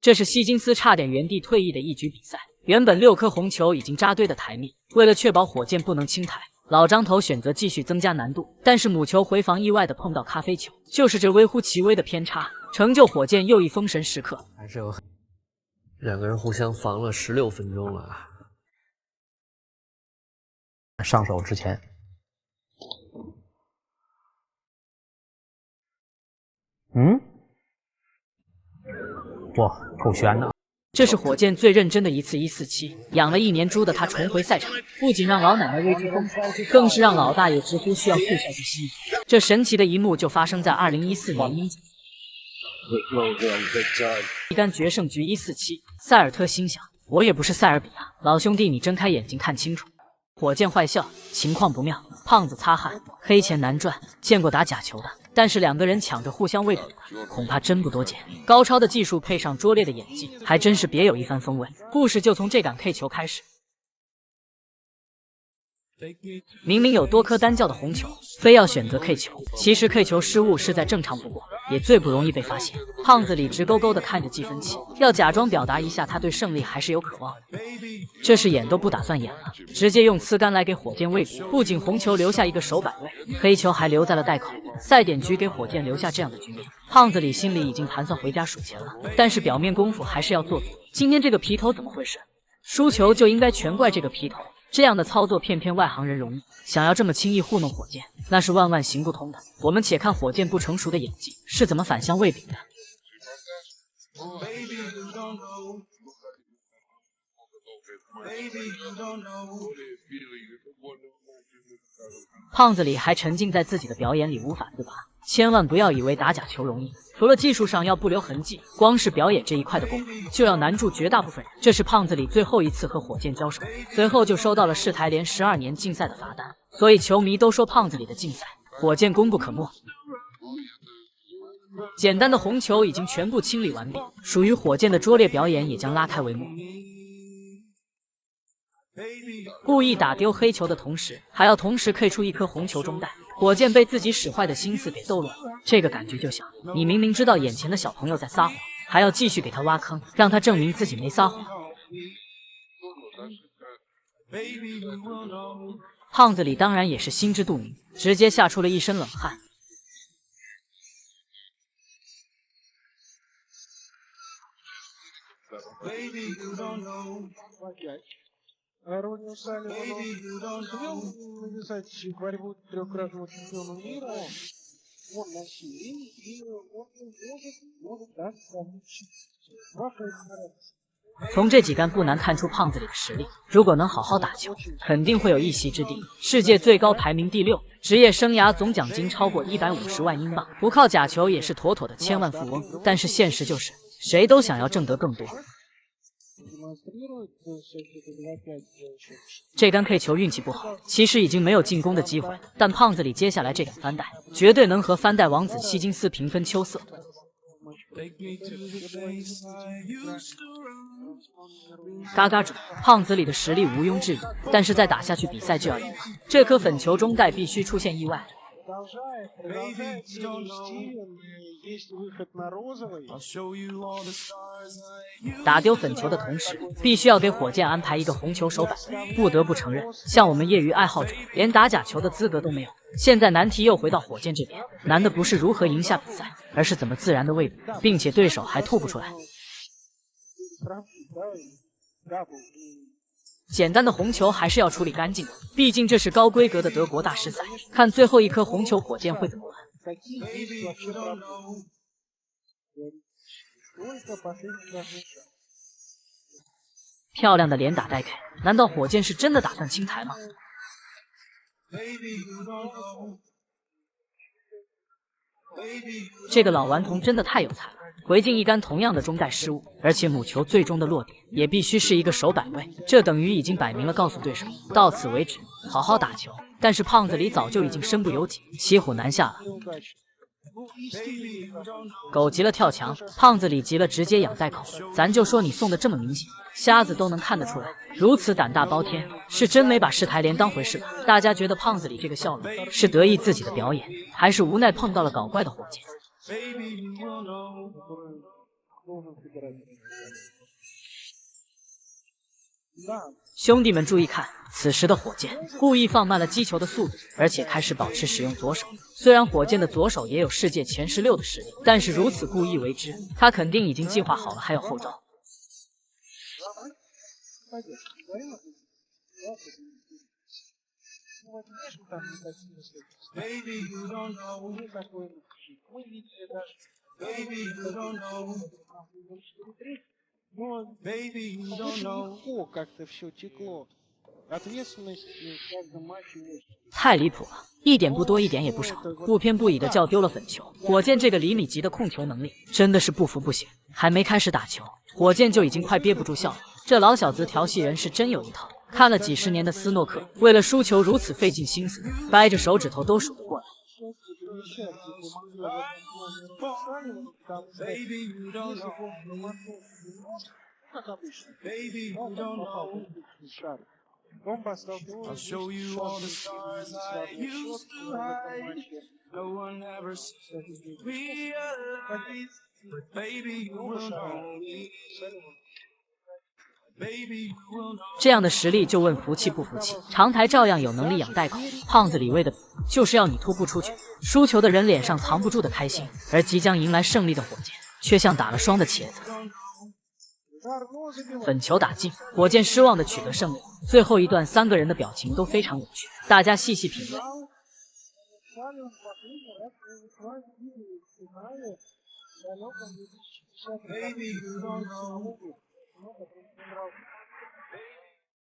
这是希金斯差点原地退役的一局比赛。原本6颗红球已经扎堆的台面，为了确保火箭不能清台，老张头选择继续增加难度。但是母球回防意外的碰到咖啡球，就是这微乎其微的偏差，成就火箭又一封神时刻。还是有2个人互相防了16分钟了。上手之前，哇，够悬的。这是火箭最认真的一次147，养了1年猪的他重回赛场，不仅让老奶奶为之疯狂，更是让老大爷直呼需要复赛的心意。这神奇的一幕就发生在2014年英锦一杆决胜局147，塞尔特心想，我也不是塞尔比亚，老兄弟你睁开眼睛看清楚。火箭坏笑，情况不妙，胖子擦汗，黑钱难赚，见过打假球的，但是2个人抢着互相喂饼的，恐怕真不多见。高超的技术配上拙劣的演技，还真是别有一番风味。故事就从这杆 K 球开始。明明有多颗单叫的红球，非要选择 K 球。其实 K 球失误是再正常不过，也最不容易被发现。胖子里直勾勾的看着计分器，要假装表达一下他对胜利还是有渴望的。这是演都不打算演了，直接用呲杆来给火箭喂饼。不仅红球留下一个手摆位，黑球还留在了袋口。赛点局给火箭留下这样的局面，胖子里心里已经盘算回家数钱了，但是表面功夫还是要做足。今天这个皮头怎么回事？输球就应该全怪这个皮头。这样的操作偏偏外行人容易，想要这么轻易糊弄火箭，那是万万行不通的。我们且看火箭不成熟的演技是怎么反向喂饼的。胖子里还沉浸在自己的表演里无法自拔，千万不要以为打假球容易，除了技术上要不留痕迹，光是表演这一块的功夫就要难住绝大部分人。这是胖子里最后一次和火箭交手，随后就收到了世台联12年禁赛的罚单，所以球迷都说胖子里的禁赛，火箭功不可没。简单的红球已经全部清理完毕，属于火箭的拙劣表演也将拉开帷幕。故意打丢黑球的同时，还要同时 K 出一颗红球中袋，火箭被自己使坏的心思给逗乐了。这个感觉就像你明明知道眼前的小朋友在撒谎，还要继续给他挖坑，让他证明自己没撒谎。胖子里当然也是心知肚明，直接吓出了一身冷汗。从这几杆不难看出胖子里的实力，如果能好好打球，肯定会有一席之地。世界最高排名第6，职业生涯总奖金超过150万英镑，不靠假球也是妥妥的千万富翁。但是现实就是，谁都想要挣得更多。这杆 K 球运气不好，其实已经没有进攻的机会，但胖子里接下来这杆翻带，绝对能和翻带王子希金斯平分秋色。嘎嘎准，胖子里的实力毋庸置疑，但是再打下去比赛就要赢了。这颗粉球中带必须出现意外。打丢粉球的同时，必须要给火箭安排一个红球手摆位。不得不承认，像我们业余爱好者，连打假球的资格都没有。现在难题又回到火箭这边，难的不是如何赢下比赛，而是怎么自然的喂饼，并且对手还吐不出来。简单的红球还是要处理干净的，毕竟这是高规格的德国大师赛。看最后一颗红球，火箭会怎么玩？漂亮的连打带 K， 难道火箭是真的打算清台吗？这个老顽童真的太有才了，回敬一杆同样的中袋失误，而且母球最终的落点也必须是一个手摆位，这等于已经摆明了告诉对手，到此为止，好好打球。但是胖子里早就已经身不由己，骑虎难下了。狗急了跳墙，胖子里急了直接仰袋口。咱就说你送的这么明显，瞎子都能看得出来，如此胆大包天，是真没把世台联当回事吧？大家觉得胖子里这个笑容是得意自己的表演，还是无奈碰到了搞怪的火箭？兄弟们注意看，此时的火箭故意放慢了击球的速度，而且开始保持使用左手。虽然火箭的左手也有世界前16的实力，但是如此故意为之，他肯定已经计划好了还有后招。太离谱了，一点不多，一点也不少，不偏不倚的叫丢了粉球。火箭这个厘米级的控球能力真的是不服不行。还没开始打球，火箭就已经快憋不住笑了。这老小子调戏人是真有一套，看了几十年的斯诺克，为了输球如此费尽心思，掰着手指头都数得过来。I'll show you all the stars I used to hide. No one ever realized, but baby you will know me. Baby you will know. 这样的实力就问服气不服气？长台照样有能力养袋口，胖子李卫的就是要你突不出去。输球的人脸上藏不住的开心，而即将迎来胜利的火箭却像打了霜的茄子。粉球打进，火箭失望的取得胜利。最后一段3个人的表情都非常有趣，大家细细品味。Baby you don't know.